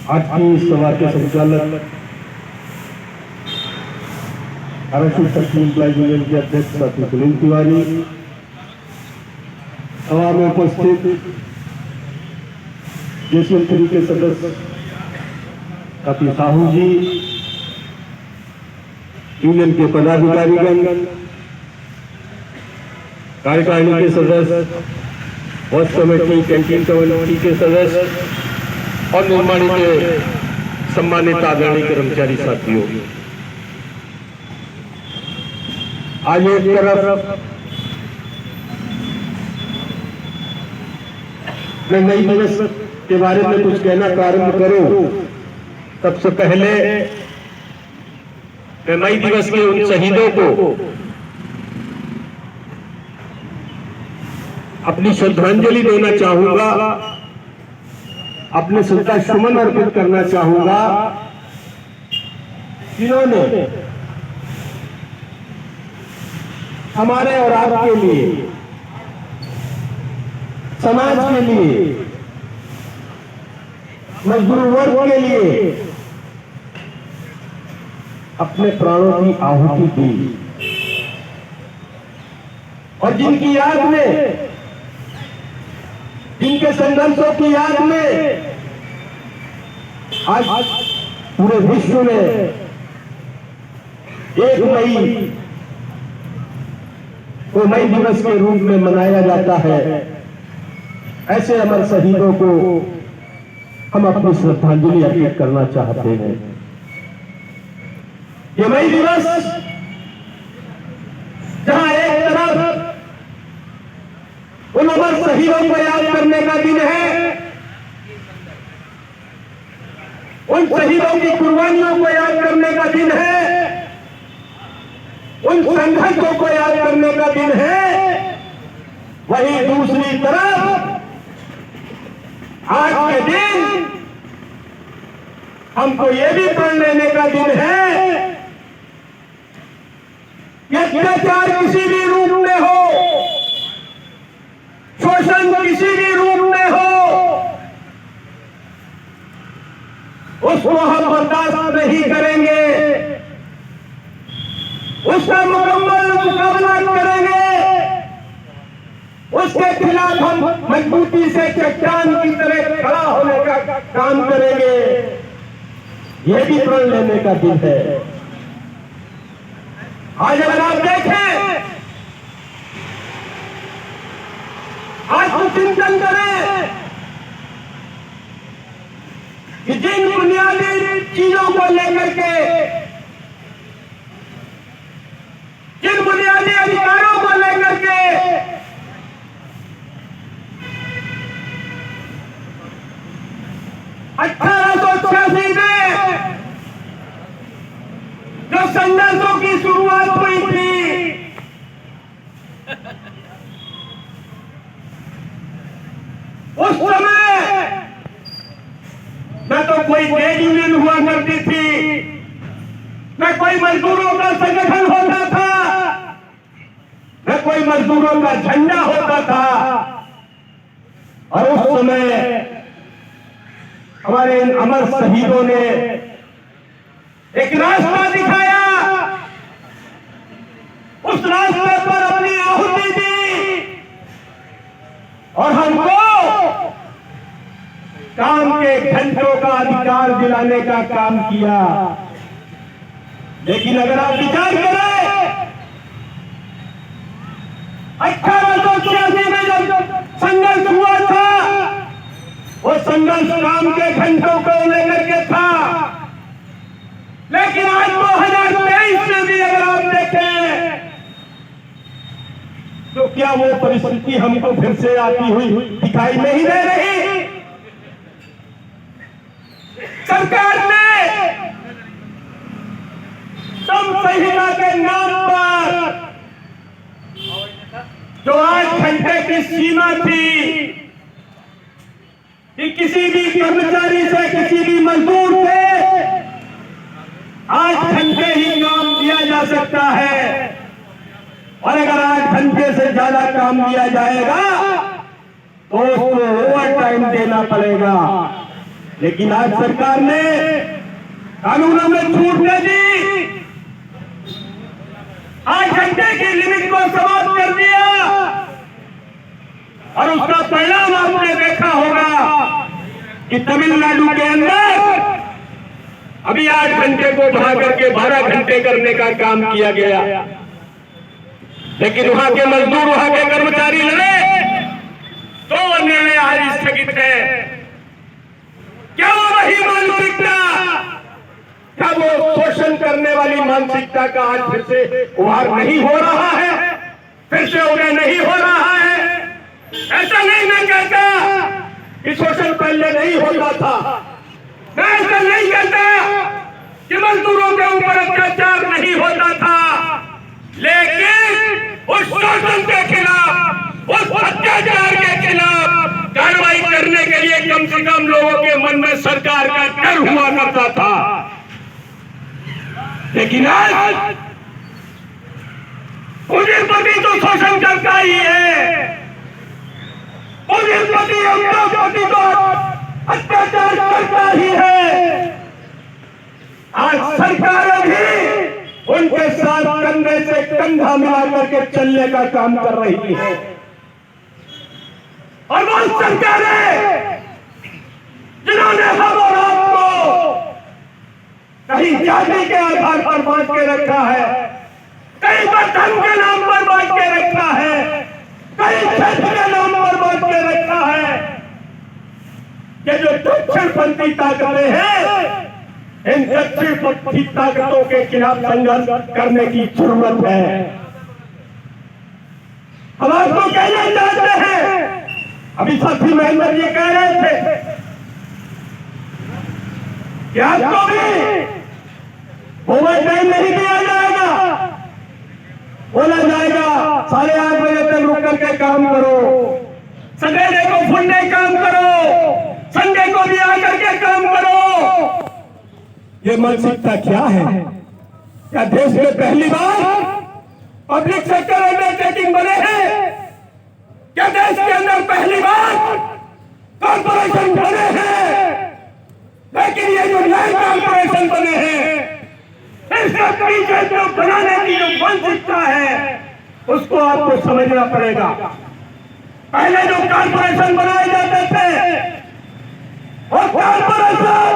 आज की सभा के संचालक आरक्षित शक्ति एम्प्लॉयज यूनियन के अध्यक्ष साथी सुनील तिवारी, सभा में उपस्थित JCL3 के सदस्य साथी साहू जी, यूनियन के पदाधिकारीगण, कार्यकारिणी के सदस्य, वर्ष कमेटी, कैंटीन कमेटी के सदस्य और निर्माणी के सम्मानित आदरणीय कर्मचारी साथियों, आज एक तरफ मैं मई दिवस के बारे में कुछ कहना प्रारंभ करूं, सबसे पहले मैं मई दिवस के उन शहीदों को अपनी श्रद्धांजलि देना चाहूंगा, अपने श्रद्धा सुमन अर्पित करना चाहूंगा, जिन्होंने हमारे और आपके लिए, समाज के लिए, मजदूर वर्ग के लिए अपने प्राणों की आहुति दी और जिनकी याद में, जिनके संघर्षों की याद में आज पूरे विश्व में 1 मई को मई दिवस के रूप में मनाया जाता है। ऐसे अमर शहीदों को हम अपनी श्रद्धांजलि अर्पित करना चाहते हैं। ये मई दिवस जहां एक तरफ उन अमर शहीदों को याद करने का दिन है, उन शहीदों की कुर्बानियों को याद करने का दिन है, उन संघर्षों को याद करने का दिन है, वहीं दूसरी तरफ आज के दिन हमको ये भी पढ़ लेने का दिन है कि अत्याचार किसी भी रूप में हो, शोषण किसी भी रूप में हो, उसको हम बर्दाश्त नहीं करेंगे, उसका मुकम्मल मुकाबला करेंगे, उसके खिलाफ हम मजबूती से चट्टान की तरह खड़ा होने का काम करेंगे। यह भी प्रण लेने का दिन है। आज अगर आप देखें, आज तो चिंतन करें कि जिन बुनियादी चीजों को लेकर के, जिन बुनियादी अधिकारों को लेकर के 1886 में जो संघर्षों की शुरुआत हुई थी, उस समय न तो कोई ट्रेड यूनियन हुआ करती थी, न कोई मजदूरों का संगठन होता था, न कोई मजदूरों का झंडा होता था। और उस समय हमारे इन अमर शहीदों ने एक रास्ता दिखाया, उस रास्ते पर अपनी आहुति दी और हमको काम के घंटों का अधिकार दिलाने का काम किया। लेकिन अगर आप विचार करें, 1886 में जब संघर्ष हुआ था, वो संघर्ष काम के घंटों को लेकर के था, लेकिन आज 2023 में भी अगर आप देखें तो क्या वो परिस्थिति हमको फिर से आती हुई दिखाई नहीं दे रही। सरकार ने श्रम संहिता के नाम पर जो 8 घंटे की सीमा थी कि किसी भी कर्मचारी से, किसी भी मजदूर से 8 घंटे ही काम दिया जा सकता है, और अगर 8 घंटे से ज्यादा काम दिया जाएगा तो उसको ओवर टाइम देना पड़ेगा। लेकिन आज सरकार ने कानूनों में छूट दे दी, 8 घंटे की लिमिट को समाप्त कर दिया और उसका परिणाम आपने देखा होगा कि तमिलनाडु के अंदर अभी 8 घंटे को बढ़ा करके 12 घंटे करने का काम किया गया, लेकिन वहां के मजदूर, वहां के कर्मचारी लड़े तो निर्णय आज स्थगित है। क्या वो वही मानसिकता, क्या वो शोषण करने वाली मानसिकता का आज फिर से उभार नहीं हो रहा है, फिर से उदय नहीं हो रहा है? ऐसा नहीं मैं कहता कि शोषण पहले नहीं होता था, मैं ऐसा नहीं कहता कि मजदूरों के ऊपर अत्याचार नहीं होता था, लेकिन उस शोषण के खिलाफ, उस अत्याचार के खिलाफ कार्रवाई करने के लिए कम से कम लोगों के मन में सरकार का डर हुआ करता था। लेकिन आज पूंजीपति तो शोषण करता ही है, पूंजीपति उद्योगपति तो अत्याचार करता ही है। आज सरकार भी उनके साथ कंधे से कंधा मिलाकर के चलने का काम कर रही है और वो सरकारें जिन्होंने हम और आपको कहीं जाति के आधार पर बांट के रखा है, कहीं धर्म के नाम पर बांट के रखा है, कहीं क्षेत्र के नाम पर बांट के रखा है, ये जो दक्षिणपंथी ताकतें हैं, इन दक्षिणपंथी ताकतों के खिलाफ संघर्ष करने की जरूरत है। हम आपको कहना चाहते हैं, अभी साथी महेंद्र जी कह रहे थे कि आपको भी ओवर टाइम नहीं दिया जाएगा, बोला जाएगा 8:30 बजे तक रुक करके काम करो, सैटरडे को फुल डे काम करो, संडे को भी आकर के काम करो। ये मानसिकता क्या है? क्या देश में पहली बार पब्लिक सेक्टर अंडरटेकिंग बने हैं? क्या देश के अंदर पहली बार कॉर्पोरेशन बने हैं? लेकिन ये जो नए कॉर्पोरेशन बने हैं, इसका पीछे जो बनाने की जो मानसिकता है, उसको आपको समझना पड़ेगा। पहले जो कॉर्पोरेशन बनाए जाते थे, और कॉर्पोरेशन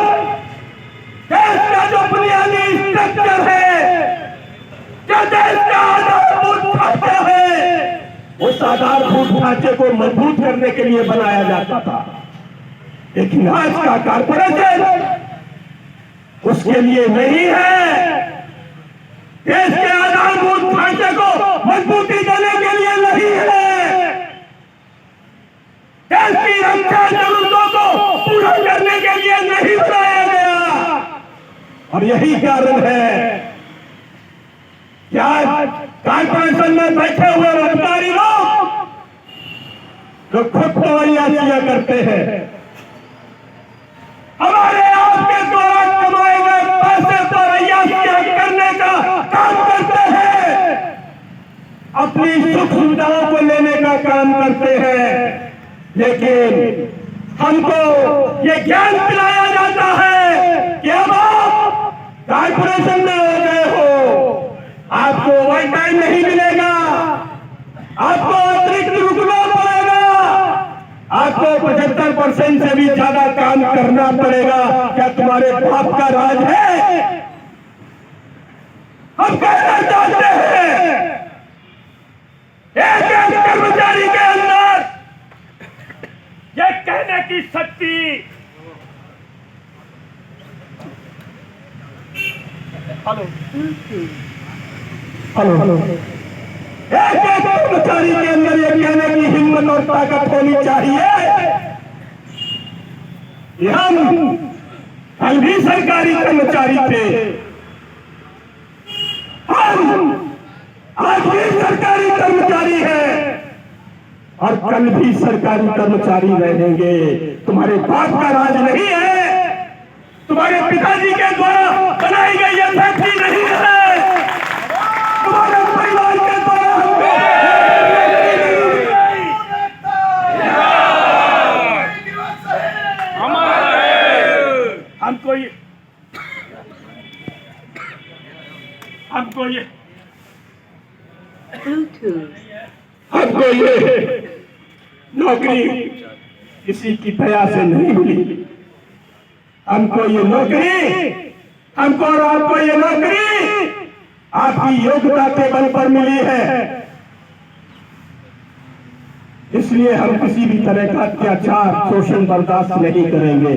देश का जो बुनियादी स्ट्रक्चर है, जो देश का आधारभूत ढांचा है, उस आधारभूत ढांचे को मजबूत करने के लिए बनाया जाता था। लेकिन आज का कॉर्पोरेशन उसके लिए नहीं है, देश के आधारभूत ढांचे को मजबूती देने के लिए नहीं है, देश की रक्षा जरूरतों को पूरा करने के लिए नहीं बनाया गया। और यही कारण है कि आज कॉर्पोरेशन में बैठे हुए अधिकारी लोग जो खुद तो अय्याशियां करते हैं, हमारे आपके द्वारा कमाए गए पैसे पर अय्याशियां करने का काम करते हैं, अपनी सुख सुविधाओं को लेने का काम करते हैं। लेकिन हमको ये ज्ञान दिलाया जाता है कि अब आप कॉर्पोरेशन में हो गए हो, आपको ओवर टाइम नहीं मिलेगा, आपको अतिरिक्त रुकना पड़ेगा, आपको 75% से भी ज्यादा काम करना पड़ेगा। क्या तुम्हारे बाप का राज है? हम कहना चाहते हैं, एक कर्मचारी के अंदर ये कहने की शक्ति, हेलो हेलो, एक कर्मचारी के अंदर ये कहने की हिम्मत और ताकत होनी चाहिए कि हम भी सरकारी कर्मचारी थे, हम आज भी सरकारी कर्मचारी हैं और कल भी सरकारी कर्मचारी रहेंगे। तुम्हारे बाप का राज नहीं है, तुम्हारे पिताजी के द्वारा बनाई गई ये फैक्ट्री नहीं है, तुम्हारे परिवार के द्वारा हमको ये नौकरी किसी की दया से नहीं मिली। हमको ये नौकरी, हमको और आपको ये नौकरी आपकी योग्यता के बल पर मिली है। इसलिए हम किसी भी तरह का अत्याचार, शोषण बर्दाश्त नहीं करेंगे।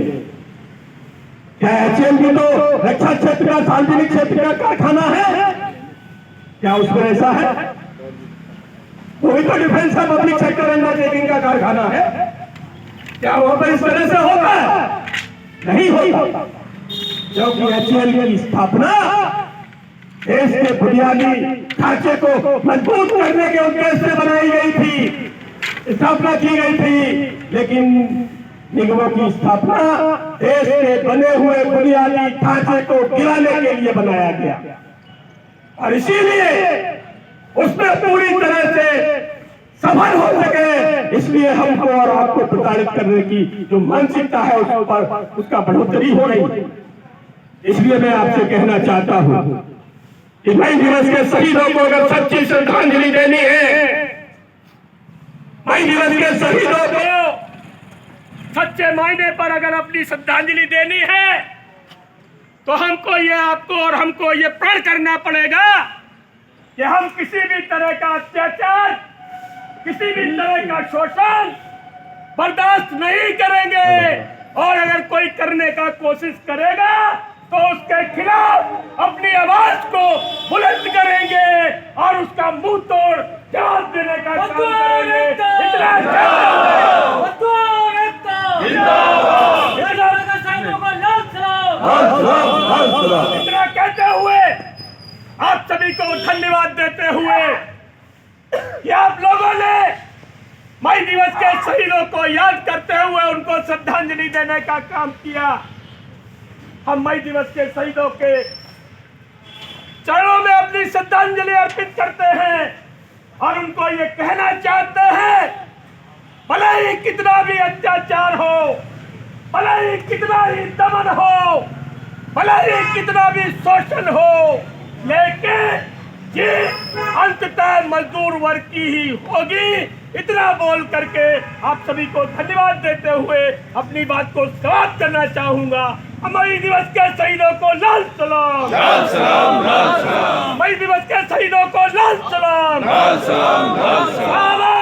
क्या एचएएल भी तो रक्षा क्षेत्र का, सार्वजनिक क्षेत्र का कारखाना है? क्या उसमें ऐसा है? वो भी तो डिफेंस का पब्लिक सेक्टर अंडरटेकिंग का कारखाना है। क्या वहां पर इस तरह से होगा? नहीं होता, क्योंकि एचएएल की स्थापना देश के बुनियादी ढांचे को मजबूत करने के उद्देश्य से बनाई गई थी, स्थापना की गई थी। लेकिन निगमों की स्थापना देश के बने हुए बुनियादी ढांचे को गिराने के लिए बनाया गया, और इसीलिए उसमें पूरी तरह से सफल हो सके, इसलिए हमको और आपको प्रताड़ित करने की जो मानसिकता है उस पर उसका बढ़ोतरी हो रही है। इसलिए मैं आपसे कहना चाहता हूं कि मई दिवस के शहीदों को अगर सच्ची श्रद्धांजलि देनी है, मई दिवस के शहीदों को सच्चे मायने पर अगर अपनी श्रद्धांजलि देनी है, तो हमको ये, आपको और हमको ये प्रण करना पड़ेगा कि हम किसी भी तरह का अत्याचार, किसी भी तरह का शोषण बर्दाश्त नहीं करेंगे, और अगर कोई करने का कोशिश करेगा तो उसके खिलाफ अपनी आवाज को बुलंद करेंगे और उसका मुंह तोड़ जवाब देने का काम करेंगे। इतना कहते हुए आप सभी को धन्यवाद देते हुए कि आप लोगों ने मई दिवस के शहीदों को याद करते हुए उनको श्रद्धांजलि देने का काम किया। हम मई दिवस के शहीदों के चरणों में अपनी श्रद्धांजलि अर्पित करते हैं और उनको ये कहना चाहते हैं, भले ही कितना भी अत्याचार हो, भले ही कितना ही दमन हो, भले ही कितना भी शोषण हो, लेकिन ये अंततः मजदूर वर्ग की ही होगी। इतना बोल करके आप सभी को धन्यवाद देते हुए अपनी बात को समाप्त करना चाहूंगा। मई दिवस के शहीदों को लाल सलाम, लाल सलाम, लाल सलाम। मई दिवस के शहीदों को लाल सलाम, लाल सलाम, लाल सलाम।